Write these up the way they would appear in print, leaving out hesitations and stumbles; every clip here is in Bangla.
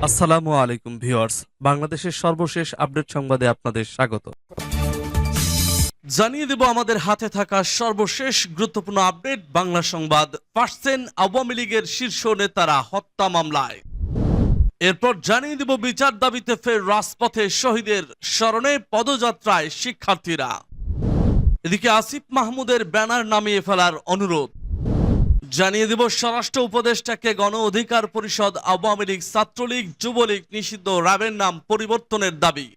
আসসালামু আলাইকুম ভিউয়ার্স, বাংলাদেশের সর্বশেষ আপডেট সংবাদে আপনাদের স্বাগত। জানিয়ে দেব আমাদের হাতে থাকা সর্বশেষ গুরুত্বপূর্ণ আপডেট বাংলা সংবাদ। ফাঁসছেন আওয়ামী লীগের শীর্ষ নেতারা হত্যা মামলায়। এরপর জানিয়ে দেব বিচার দাবিতে ফের রাজপথে শহীদের স্মরণে পদযাত্রায় শিক্ষার্থীরা। এদিকে আসিফ মাহমুদের ব্যানার নামিয়ে ফেলার অনুরোধ। জানিয়ে দেব স্বরাষ্ট্র উপদেষ্টাকে গণ অধিকার পরিষদ, আওয়ামী লীগ, ছাত্রলীগ, যুবলীগ নিষিদ্ধ র্যাবের নাম পরিবর্তনের দাবি।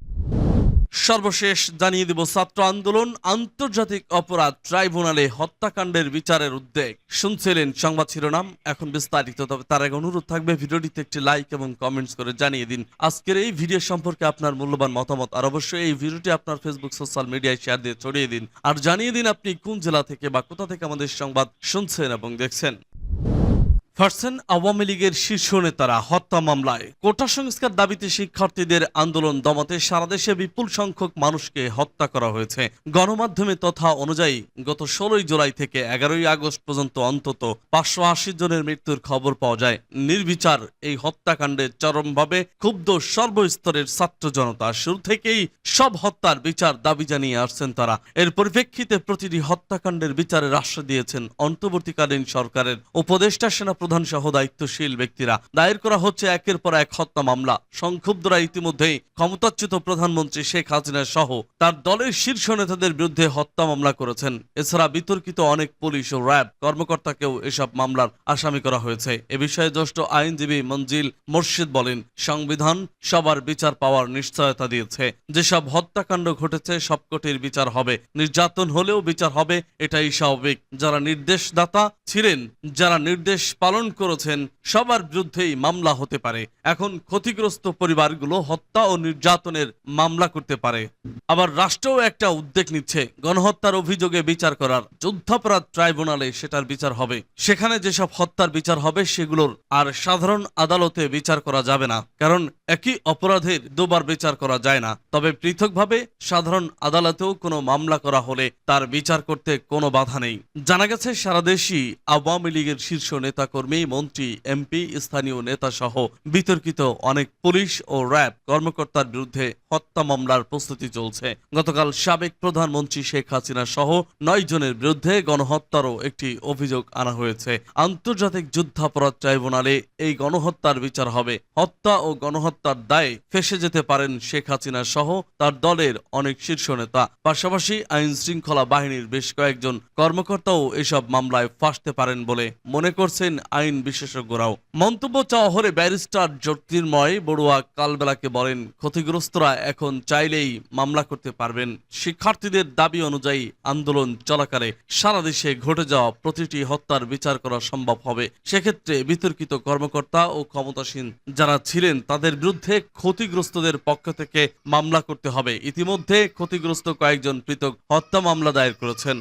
সর্বশেষ জানিয়ে দেব ছাত্র আন্দোলন আন্তর্জাতিক অপরাধ ট্রাইব্যুনালে হত্যাকাণ্ডের বিচারের উদ্বেগ। শুনছিলেন সংবাদ শিরোনাম, এখন বিস্তারিত। তবে তার আগে অনুরোধ থাকবে ভিডিওটিতে একটি লাইক এবং কমেন্টস করে জানিয়ে দিন আজকের এই ভিডিও সম্পর্কে আপনার মূল্যবান মতামত। আর অবশ্যই এই ভিডিওটি আপনার ফেসবুক সোশ্যাল মিডিয়ায় শেয়ার দিয়ে ছড়িয়ে দিন। আর জানিয়ে দিন আপনি কোন জেলা থেকে বা কোথা থেকে আমাদের সংবাদ শুনছেন এবং দেখছেন। ফাঁসছেন আওয়ামী লীগের শীর্ষ নেতারা হত্যা মামলায়। কোটা সংস্কার দাবিতে শিক্ষার্থীদের আন্দোলন দমাতে সারা দেশে বিপুল সংখ্যক মানুষকে হত্যা করা হয়েছে। গণমাধ্যমে তথা অনুযায়ী গত 16 জুলাই থেকে 11 আগস্ট পর্যন্ত অন্তত 580 জনের মৃত্যুর খবর পাওয়া যায়। নির্বিচার এই হত্যাকাণ্ডে চরমভাবে ক্ষুব্ধ সর্বস্তরের ছাত্র জনতা। শুরু থেকেই সব হত্যার বিচার দাবি জানিয়ে আসছেন তারা। এর পরিপ্রেক্ষিতে প্রতিটি হত্যাকাণ্ডের বিচারের আশ্বাস দিয়েছেন অন্তর্বর্তীকালীন সরকারের উপদেষ্টা, সেনাপ্রধান সহ দায়িত্বশীল ব্যক্তিরা। দায়ের করা হচ্ছে একের পর এক হত্যা মামলা। সংক্ষুব্ধরা ইতিমধ্যেই ক্ষমতাচ্যুত প্রধানমন্ত্রী শেখ হাসিনা সহ তার দলের শীর্ষ নেতাদের বিরুদ্ধে হত্যা মামলা করেছেন। এছাড়া বিতর্কিত অনেক পুলিশ ও র্যাব কর্মকর্তাকেও এসব মামলার আসামি করা হয়েছে। এ বিষয়ে জ্যেষ্ঠ আইনজীবী মঞ্জিল মোর্শেদ বলেন, সংবিধান সবার বিচার পাওয়ার নিশ্চয়তা দিয়েছে। যেসব হত্যাকাণ্ড ঘটেছে সবকটির বিচার হবে। নির্যাতন হলেও বিচার হবে, এটাই স্বাভাবিক। যারা নির্দেশদাতা ছিলেন, যারা নির্দেশ পালন করেছেন, সবার বিরুদ্ধেই মামলা হতে পারে। এখন ক্ষতিগ্রস্ত পরিবারগুলো হত্যা ও নির্যাতনের মামলা করতে পারে। আবার রাষ্ট্রও একটা উদ্যোগ নিচ্ছে গণহত্যার অভিযোগে বিচার করার। যুদ্ধাপরাধ ট্রাইব্যুনালে সেটার বিচার হবে। সেখানে যেসব হত্যার বিচার হবে সেগুলোর আর সাধারণ আদালতে বিচার করা যাবে না, কারণ একই অপরাধের দুবার বিচার করা যায় না। তবে পৃথকভাবে সাধারণ আদালতেও কোনো মামলা করা হলে তার বিচার করতে কোনো বাধা নেই। জানা গেছে সারা দেশই আওয়ামী লীগের শীর্ষ নেতাকর্মী, মন্ত্রী, এমপি, স্থানীয় নেতা সহ বিতর্কিত অনেক পুলিশ ও র্যাব কর্মকর্তার বিরুদ্ধে হত্যা মামলার প্রস্তুতি চলছে। গতকাল সাবেক প্রধানমন্ত্রী শেখ হাসিনা সহ 9 জনের বিরুদ্ধে গণহত্যারও একটি অভিযোগ আনা হয়েছে। আন্তর্জাতিক যুদ্ধাপরাধ ট্রাইব্যুনালে এই গণহত্যার বিচার হবে। হত্যা ও গণহত্যার দায়ে ফেঁসে যেতে পারেন শেখ হাসিনা সহ তার দলের অনেক শীর্ষ নেতা। পাশাপাশি আইন শৃঙ্খলা বাহিনীর বেশ কয়েকজন কর্মকর্তাও এসব মামলায় ফাঁসতে পারেন বলে মনে করছেন আইন বিশেষজ্ঞরাও। মন্তব্য চাওয়া হলে ব্যারিস্টার জ্যোতির্ময় বড়ুয়া কালবেলাকে বলেন, ক্ষতিগ্রস্তরা এখন চাইলেই মামলা করতে পারবেন। শিক্ষার্থীদের দাবি অনুযায়ী আন্দোলন চলাকালে সারা দেশে ঘটে যাওয়া প্রতিটি হত্যার বিচার করা সম্ভব হবে। সেক্ষেত্রে বিতর্কিত কর্মকর্তা ও ক্ষমতাসীন যারা ছিলেন তাদের বিরুদ্ধে ক্ষতিগ্রস্তদের পক্ষ থেকে মামলা করতে হবে। ইতিমধ্যে ক্ষতিগ্রস্ত কয়েকজন পৃথক হত্যা মামলা দায়ের করেছেন।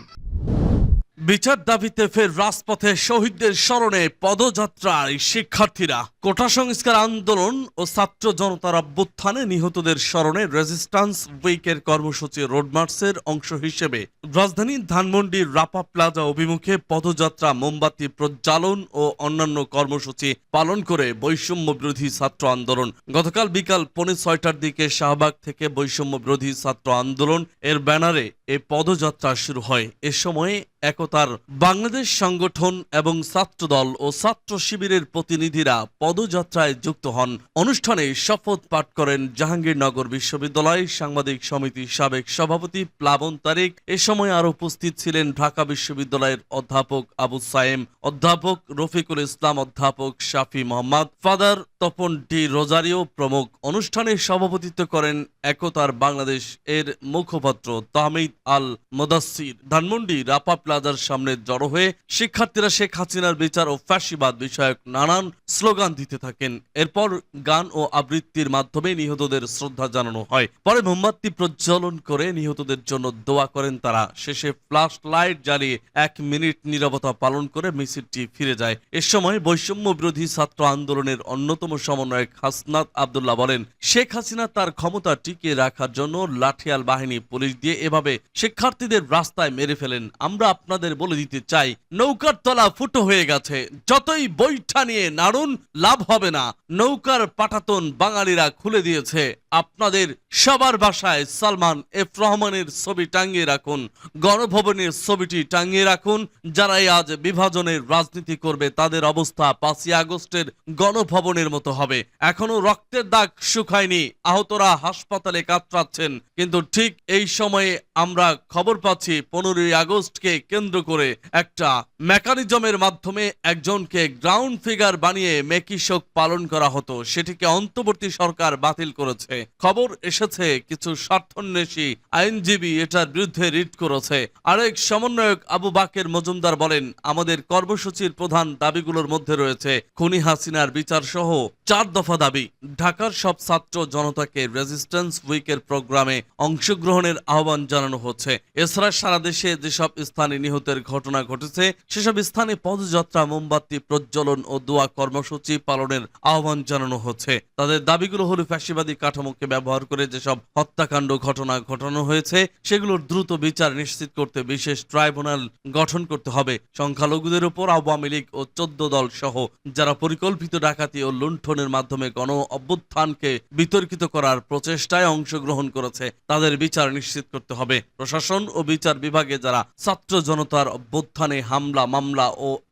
বিচার দাবিতে ফের রাজপথে শহীদদের স্মরণে পদযাত্রায় শিক্ষার্থীরা। কোটা সংস্কার আন্দোলন ও ছাত্র জনতার অভ্যুত্থানে নিহতদের স্মরণে রেজিস্ট্যান্স উইকের কর্মসূচি রোডমার্চের অংশ হিসেবে রাজধানীর ধানমন্ডির রাপা প্লাজা অভিমুখে পদযাত্রা, মোমবাতি প্রজ্বালন ও অন্যান্য কর্মসূচি পালন করে বৈষম্য বিরোধী ছাত্র আন্দোলন। গতকাল বিকাল 5:45টার দিকে শাহবাগ থেকে বৈষম্য বিরোধী ছাত্র আন্দোলন এর ব্যানারে এই পদযাত্রা শুরু হয়। এ সময়ে একতার বাংলাদেশ সংগঠন এবং ছাত্রদল ও ছাত্র শিবিরের প্রতিনিধিরা পদযাত্রায় যুক্ত হন। অনুষ্ঠানে শপথ পাঠ করেন জাহাঙ্গীরনগর বিশ্ববিদ্যালয় সাংবাদিক সমিতির সাবেক সভাপতি প্লাবন তারিক। এ সময় আরো উপস্থিত ছিলেন ঢাকা বিশ্ববিদ্যালয়ের অধ্যাপক আবু সায়েম, অধ্যাপক রফিকুল ইসলাম, অধ্যাপক Shafi Mohammad, father Tapan D Rozario প্রমুখ। অনুষ্ঠানে সভাপতিত্ব করেন একতার বাংলাদেশ এর মুখপাত্র তাহমিদ আল মুদাসসির। ধানমন্ডি রাপা প্লাজার সামনে জড়ো হয়ে শিক্ষার্থীরা শেখ হাসিনার বিচার ও ফ্যাসিবাদ বিষয়ক নানান স্লোগান দিতে থাকেন। এরপর গান ও আবৃত্তির মাধ্যমে নিহতদের শ্রদ্ধা জানানো হয়। পরে মোমবাতি প্রজ্বলন করে নিহতদের জন্য দোয়া করেন তারা। শেষে ফ্ল্যাশ লাইট জ্বালিয়ে 1 মিনিট নীরবতা পালন করে মিছিলটি ফিরে যায়। এ সময় বৈষম্য বিরোধী ছাত্র আন্দোলনের অন্যতম সমন্বয়ক হাসনাত আব্দুল্লাহ বলেন, শেখ হাসিনা তার ক্ষমতা টিকিয়ে রাখার জন্য লাঠিয়াল বাহিনী, পুলিশ দিয়ে এভাবে শিক্ষার্থীদের রাস্তায় মেরে ফেলেন। আমরা আপনাদের বলে দিতে চাই, নৌকার তলা ফুটো হয়ে গেছে। যতই বৈঠা নিয়ে নাড়ুন, লাভ হবে না। নৌকার পাটাতন বাঙালিরা খুলে দিয়েছে। আপনাদের সবার বাসায় সালমান এফ রহমানের ছবি টাঙিয়ে রাখুন, গণভবনের ছবিটি টাঙিয়ে রাখুন। যারাই আজ বিভাজনের রাজনীতি করবে তাদের অবস্থা 5ই আগস্টের গণভবনের মতো হবে। এখনো রক্তের দাগ শুকায়নি, আহতরা হাসপাতালে কাতরাচ্ছেন। কিন্তু ঠিক এই সময়ে আমরা খবর পাচ্ছি 15ই আগস্টকে কেন্দ্র করে একটা মেকানিজমের মাধ্যমে একজনকে গ্রাউন্ড ফিগার বানিয়ে মেকি শোক পালন করা হতো, সেটিকে অন্তর্বর্তী সরকার বাতিল করেছে। খবর এসেছে কিছু স্বার্থান্বেষী আইনজীবী এটার বিরুদ্ধে রিট করেছে। আরেক সমন্বয়ক আবু বাকের মজুমদার বলেন, আমাদের কর্মসূচির প্রধান দাবিগুলোর মধ্যে রয়েছে খুনি হাসিনার বিচার সহ 4 দফা দাবি। ঢাকার সব ছাত্র জনতাকে রেজিস্ট্যান্স উইকের প্রোগ্রামে অংশগ্রহণের আহ্বান জানানো হচ্ছে। এছাড়া সারা দেশে যেসব স্থানে নিহতের ঘটনা ঘটেছে সেসব স্থানে পদযাত্রা, মোমবাতি প্রজ্বলন ও দোয়া কর্মসূচি পালনের আহ্বান জানানো হচ্ছে। তাদের দাবিগুলো হলো ফ্যাসিবাদী কাঠামোকে ব্যবহার করে যেসব হত্যাকাণ্ড ঘটনা ঘটানো হয়েছে সেগুলোর দ্রুত বিচার নিশ্চিত করতে বিশেষ ট্রাইব্যুনাল গঠন করতে হবে। সংখ্যালঘুদের উপর আওয়ামী লীগ ও 14 দল সহ যারা পরিকল্পিত ডাকাতি ও লুণ্ঠনের মাধ্যমে গণ অভ্যুত্থানকে বিতর্কিত করার প্রচেষ্টায় অংশগ্রহণ করেছে তাদের বিচার নিশ্চিত করতে হবে। প্রশাসন ও বিচার বিভাগে যারা ছাত্র জনতার অভ্যুত্থানে হামলা, মামলা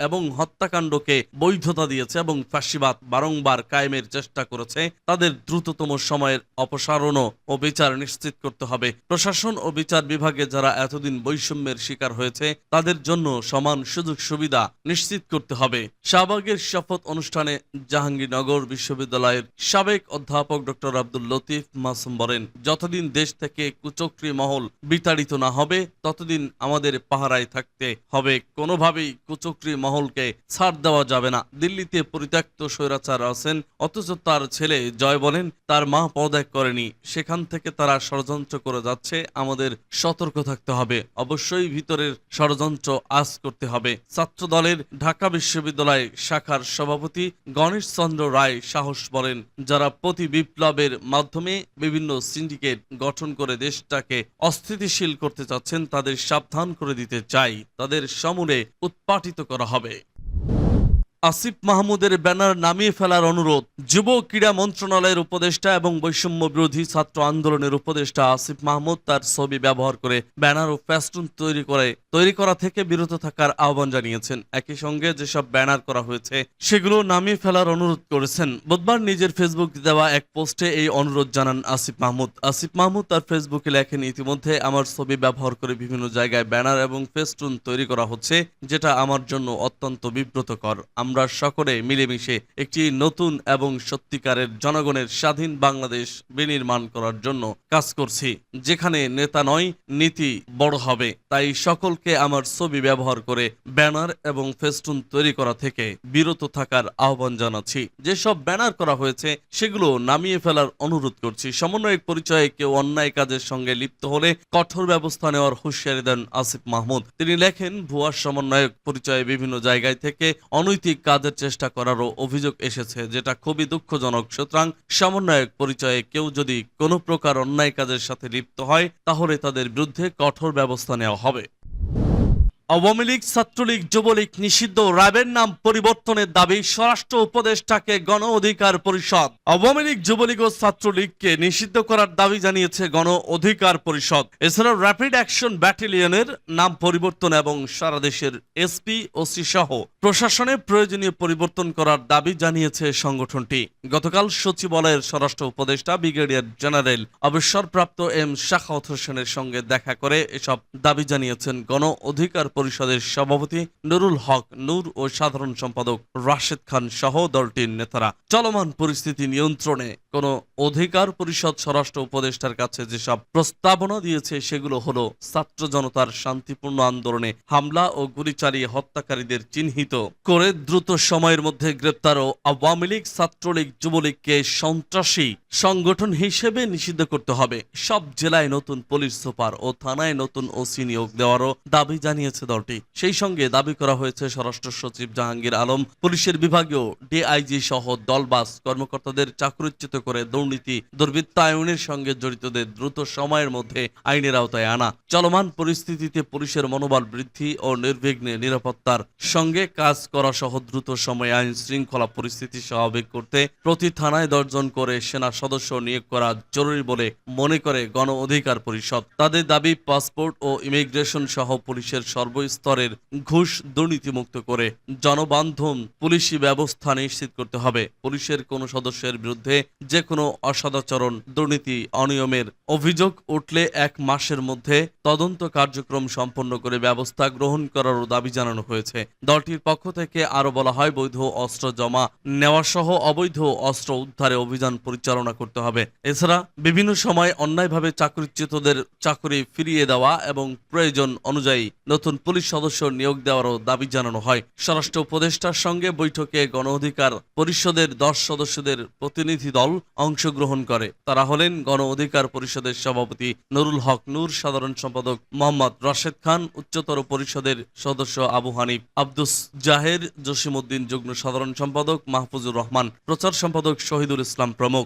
এবং হত্যাকাণ্ডকে বৈধতা দিয়েছে এবং ফ্যাসিবাদ বারংবার কায়েমের চেষ্টা করেছে তাদের দ্রুততম সময়ের অপসারণ ও বিচার নিশ্চিত করতে হবে। প্রশাসন ও বিচার বিভাগে যারা এতদিন বৈষম্যের শিকার হয়েছে তাদের জন্য সমান সুযোগ সুবিধা নিশ্চিত করতে হবে। শাহবাগের শপথ অনুষ্ঠানে জাহাঙ্গীরনগর বিশ্ববিদ্যালয়ের সাবেক অধ্যাপক ডক্টর আব্দুল লতিফ মাসুম বলেন, যতদিন দেশ থেকে কুচক্রী মহল বিতাড়িত না হবে ততদিন আমাদের পাহারায় থাকতে হবে। কোনোভাবেই কুচক্রী মহলকে ছাড় দেওয়া যাবে না। দিল্লিতে পরিত্যক্ত স্বৈরাচার আছেন, অথচ তার ছেলে জয় বলেন তার মা পদত্যাগ করেনি। সেখান থেকে তারা ষড়যন্ত্র করে যাচ্ছে। আমাদের সতর্ক থাকতে হবে। অবশ্যই ভিতরের ষড়যন্ত্র আজ করতে হবে। ছাত্র দলের ঢাকা বিশ্ববিদ্যালয় শাখার সভাপতি গণেশ চন্দ্র রায় সাহস বলেন, যারা প্রতি বিপ্লবের মাধ্যমে বিভিন্ন সিন্ডিকেট গঠন করে দেশটাকে অস্থিতিশীল করতে চাচ্ছেন তাদের সাবধান করে দিতে চাই। তাদের সমূলে উৎপাটিত করা হবে। আসিফ মাহমুদের ব্যানার নামিয়ে ফেলার অনুরোধ। যুব ক্রীড়া মন্ত্রণালয়ের উপদেষ্টা এবং বৈষম্য বিরোধী ছাত্র আন্দোলনের উপদেষ্টা আসিফ মাহমুদ তার ছবি ব্যবহার করে ব্যানার ও ফেস্টুন তৈরি করা থেকে বিরত থাকার আহ্বান জানিয়েছেন। একই সঙ্গে যেসব ব্যানার করা হয়েছে সেগুলো নামিয়ে ফেলার অনুরোধ করেছেন। বুধবার নিজের ফেসবুক দেওয়া এক পোস্টে এই অনুরোধ জানান আসিফ মাহমুদ। আসিফ মাহমুদ তার ফেসবুকে লেখেন, ইতিমধ্যে আমার ছবি ব্যবহার করে বিভিন্ন জায়গায় ব্যানার এবং ফেস্টুন তৈরি করা হচ্ছে, যেটা আমার জন্য অত্যন্ত বিব্রতকর। আমরা সকলে মিলেমিশে একটি নতুন এবং সত্যিকারের জনগণের স্বাধীন বাংলাদেশ বিনির্মাণ করার জন্য কাজ করছি, যেখানে নেতা নয় নীতি বড় হবে। তাই সকলকে আমার ছবি ব্যবহার করে ব্যানার এবং ফেস্টুন তৈরি করা থেকে বিরত থাকার আহ্বান জানাচ্ছি। যেসব ব্যানার করা হয়েছে সেগুলো নামিয়ে ফেলার অনুরোধ করছি। সমন্বয়ক পরিচয়ে কেউ অন্যায় কাজের সঙ্গে লিপ্ত হলে কঠোর ব্যবস্থা নেওয়ার হুঁশিয়ারি দেন আসিফ মাহমুদ। তিনি লেখেন, ভুয়া সমন্বয়ক পরিচয়ে বিভিন্ন জায়গায় থেকে অনৈতিক কাজের চেষ্টা করারও অভিযোগ এসেছে, যেটা খুবই দুঃখজনক। সুতরাং সমন্বয়ক পরিচয়ে কেউ যদি কোনো প্রকার অন্যায় কাজের সাথে লিপ্ত হয় তাহলে তাদের বিরুদ্ধে কঠোর ব্যবস্থা নেওয়া হবে। আওয়ামী লীগ, ছাত্রলীগ, যুবলীগ নিষিদ্ধ, র্যাবের নাম পরিবর্তনের দাবি স্বরাষ্ট্র উপদেষ্টাকে গণ অধিকার পরিষদ। আওয়ামী লীগ, যুবলীগ ও ছাত্রলীগকে নিষিদ্ধ করার দাবি জানিয়েছে গণ অধিকার পরিষদ। এছাড়াও র্যাপিড অ্যাকশন ব্যাটালিয়নের নাম পরিবর্তন এবং সারা দেশের এসপি, ওসি সহ প্রশাসনে প্রয়োজনীয় পরিবর্তন করার দাবি জানিয়েছে সংগঠনটি। গতকাল সচিবালয়ের স্বরাষ্ট্র উপদেষ্টা ব্রিগেডিয়ার জেনারেল অবসরপ্রাপ্ত এম শাখাওয়াত হোসেনের সঙ্গে দেখা করে এসব দাবি জানিয়েছেন গণ অধিকার পরিষদের সভাপতি নুরুল হক নূর ও সাধারণ সম্পাদক রাশেদ খান সহ দলটির নেতারা। চলমান পরিস্থিতি নিয়ন্ত্রণে কোন অধিকার পরিষদ স্বরাষ্ট্র উপদেষ্টার কাছে যেসব প্রস্তাবনা দিয়েছে সেগুলো হলো ছাত্র জনতার শান্তিপূর্ণ আন্দোলনে হামলা ও গুলি চালিয়ে হত্যাকারীদের চিহ্নিত করে দ্রুত সময়ের মধ্যে গ্রেপ্তার ও আওয়ামী লীগ, ছাত্রলীগ, যুবলীগকে সন্ত্রাসী সংগঠন হিসেবে নিষিদ্ধ করতে হবে। সব জেলায় নতুন পুলিশ সুপার ও থানায় নতুন ওসি নিয়োগ দেওয়ারও দাবি জানিয়েছে দলটি। সেই সঙ্গে দাবি করা হয়েছে স্বরাষ্ট্র সচিব জাহাঙ্গীর আলম, পুলিশের বিভাগীয় ডিআইজি সহ দলবাস কর্মকর্তাদের চাকরিচ্যুত করে দুর্নীতি দুর্বৃত্তায়নের সঙ্গে জড়িতদের দ্রুত সময়ের মধ্যে আইনের আওতায় আনা, চলমান পরিস্থিতিতে পুলিশের মনোবল বৃদ্ধি ও নির্বিঘ্নে নিরাপত্তার সঙ্গে কাজ করা সহ দ্রুত সময়ে আইন শৃঙ্খলা পরিস্থিতি স্বাভাবিক করতে প্রতি থানায় 10 জন করে সেনা সদস্য নিয়োগ করা জরুরি বলে মনে করে গণ অধিকার পরিষদ। তাদের দাবি, পাসপোর্ট ও ইমিগ্রেশন সহ পুলিশের সর্বস্তরের ঘুষ দুর্নীতিমুক্ত করে জনবান্ধব পুলিশি ব্যবস্থা নিশ্চিত করতে হবে। পুলিশের কোনো সদস্যের বিরুদ্ধে যে কোনো অসদাচরণ, দুর্নীতি, অনিয়মের অভিযোগ উঠলে 1 মাসের মধ্যে তদন্ত কার্যক্রম সম্পন্ন করে ব্যবস্থা গ্রহণ করারও দাবি জানানো হয়েছে। দলটির পক্ষ থেকে আরো বলা হয়, বৈধ অস্ত্র জমা নেওয়া সহ অবৈধ অস্ত্র উদ্ধারে অভিযান পরিচালনা করতে হবে। এছাড়া বিভিন্ন সময় অন্যায়ভাবে চাকরিচ্যুতদের চাকরি ফিরিয়ে দেওয়া এবং প্রয়োজন অনুযায়ী নতুন পুলিশ সদস্য নিয়োগ দেওয়ারও দাবি জানানো হয়। স্বরাষ্ট্র উপদেষ্টার সঙ্গে বৈঠকে গণ অধিকার পরিষদের 10 সদস্যদের প্রতিনিধি দল অংশগ্রহণ করে। তারা হলেন গণ অধিকার পরিষদের সভাপতি নুরুল হক নূর, সাধারণ সম্পাদক মোহাম্মদ রাশেদ খান, উচ্চতর পরিষদের সদস্য আবু হানিফ, আব্দুস জাহের, জসিমউদ্দিন, যুগ্ম সাধারণ সম্পাদক মাহফুজুর রহমান, প্রচার সম্পাদক শহীদুল ইসলাম প্রমুখ।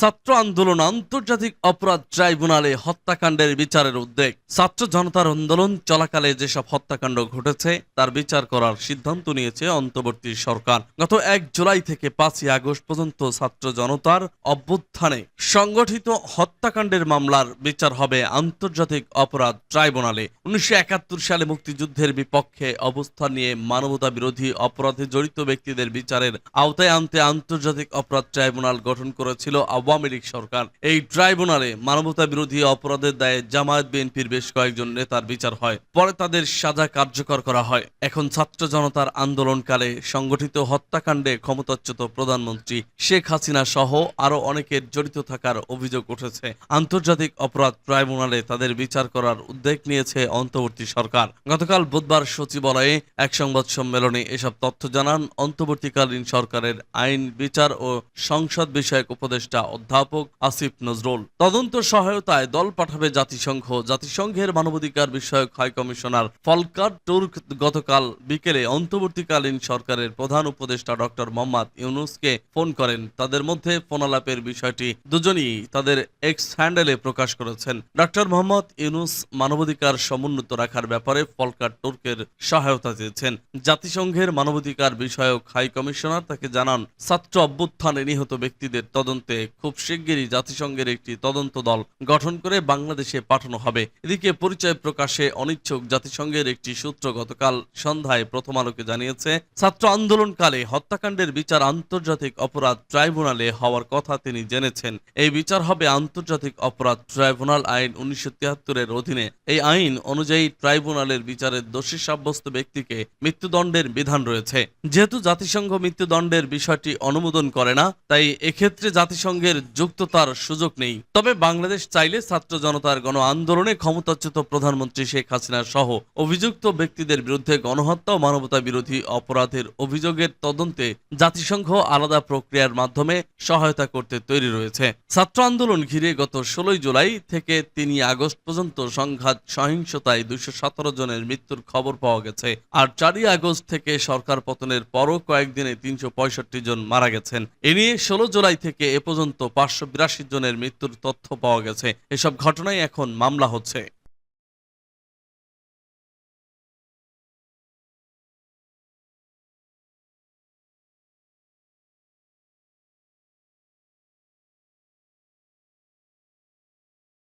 ছাত্র আন্দোলন আন্তর্জাতিক অপরাধ ট্রাইব্যুনালে হত্যাকাণ্ডের বিচারের উদ্যোগ। ছাত্র জনতার আন্দোলন চলাকালে যেসব হত্যাকাণ্ড ঘটেছে তার বিচার করার সিদ্ধান্ত নিয়েছে অন্তর্বর্তী সরকার। গত 1 জুলাই থেকে 5 আগস্ট পর্যন্ত ছাত্র জনতার অভ্যুত্থানে সংগঠিত হত্যাকাণ্ডের মামলার বিচার হবে আন্তর্জাতিক অপরাধ ট্রাইব্যুনালে। 1971 সালে মুক্তিযুদ্ধের বিপক্ষে অবস্থান নিয়ে মানবতা বিরোধী অপরাধে জড়িত ব্যক্তিদের বিচারের আওতায় আনতে আন্তর্জাতিক অপরাধ ট্রাইব্যুনাল গঠন করেছিল আওয়ামী লীগ সরকার। এই ট্রাইব্যুনালে মানবতা বিরোধী অপরাধের দায়ে জামায়াত বিএনপির বেশ কয়েকজন নেতার বিচার হয়, পরে তাদের সাজা কার্যকর করা হয়। এখন ছাত্র জনতার আন্দোলনকালে সংগঠিত হত্যাকাণ্ডে ক্ষমতাচ্যুত প্রধানমন্ত্রী শেখ হাসিনা সহ আরো অনেকের জড়িত থাকার অভিযোগ উঠেছে। আন্তর্জাতিক অপরাধ ট্রাইব্যুনালে তাদের বিচার করার উদ্যোগ নিয়েছে অন্তর্বর্তী সরকার। গতকাল বুধবার সচিবালয়ে এক সংবাদ সম্মেলনে এসব তথ্য জানান অন্তর্বর্তীকালীন সরকারের আইন, বিচার ও সংসদ বিষয়ক উপদেষ্টা অধ্যাপক আসিফ নজরুল। তদন্ত সহায়তায় দল পাঠাবে জাতিসংঘ। জাতিসংঘের মানবাধিকার বিষয়ক হাই কমিশনার ফলকার তুর্ক গতকাল বিকেলে অন্তর্বর্তীকালীন সরকারের প্রধান উপদেষ্টা ডক্টর মোহাম্মদ ইউনুসকে ফোন করেন। তাদের মধ্যে ফোনালাপের বিষয়টি দুজনই তাদের এক্স হ্যান্ডেলে প্রকাশ করেছেন। ডক্টর মোহাম্মদ ইউনুস মানবাধিকার সমুন্নত রাখার ব্যাপারে ফলকার তুর্কের সহায়তা চেয়েছেন। জাতিসংঘের মানবাধিকার বিষয়ক হাই কমিশনার তাকে জানান, ছাত্র অভ্যুত্থানে নিহত ব্যক্তিদের তদন্তে খুব শিগগিরই জাতিসংঘের একটি তদন্ত দল গঠন করে বাংলাদেশে পাঠানো হবে। এদিকে পরিচয় প্রকাশে অনিচ্ছুক জাতিসংঘের একটি সূত্র গতকাল সন্ধ্যায় প্রথম আলোকে জানিয়েছে, ছাত্র আন্দোলনকালে হত্যাকাণ্ডের বিচার আন্তর্জাতিক অপরাধ ট্রাইব্যুনালে হওয়ার কথা তিনি জেনেছেন। এই বিচার হবে আন্তর্জাতিক অপরাধ ট্রাইব্যুনাল আইন 1973-এর অধীনে। এই আইন অনুযায়ী ট্রাইব্যুনালের বিচারের দোষী সাব্যস্ত ব্যক্তিকে মৃত্যুদণ্ডের বিধান রয়েছে। যেহেতু জাতিসংঘ মৃত্যুদণ্ডের বিষয়টি অনুমোদন করে না, তাই এক্ষেত্রে জাতিসংঘের যুক্ততার সুযোগ নেই। তবে বাংলাদেশ চাইলে ছাত্র জনতার গণ আন্দোলনে ক্ষমতাচ্যুত প্রধানমন্ত্রী শেখ হাসিনা সহ অভিযুক্ত ব্যক্তিদের বিরুদ্ধে গণহত্যা ও মানবতা বিরোধী অপরাধের অভিযোগের তদন্তে জাতিসংঘ আলাদা প্রক্রিয়ার মাধ্যমে সহায়তা করতে তৈরি রয়েছে। ছাত্র আন্দোলন ঘিরে গত 16 জুলাই থেকে 3 আগস্ট পর্যন্ত সংঘাত সহিংসতায় 217 জনের মৃত্যুর খবর পাওয়া গেছে। আর 4 আগস্ট থেকে সরকার পতনের পরও কয়েকদিনে 365 জন মারা গেছেন। এ নিয়ে 16 জুলাই থেকে এ পর্যন্ত 582 জনের মৃত্যুর তথ্য পাওয়া গেছে। এসব ঘটনায় এখন মামলা হচ্ছে।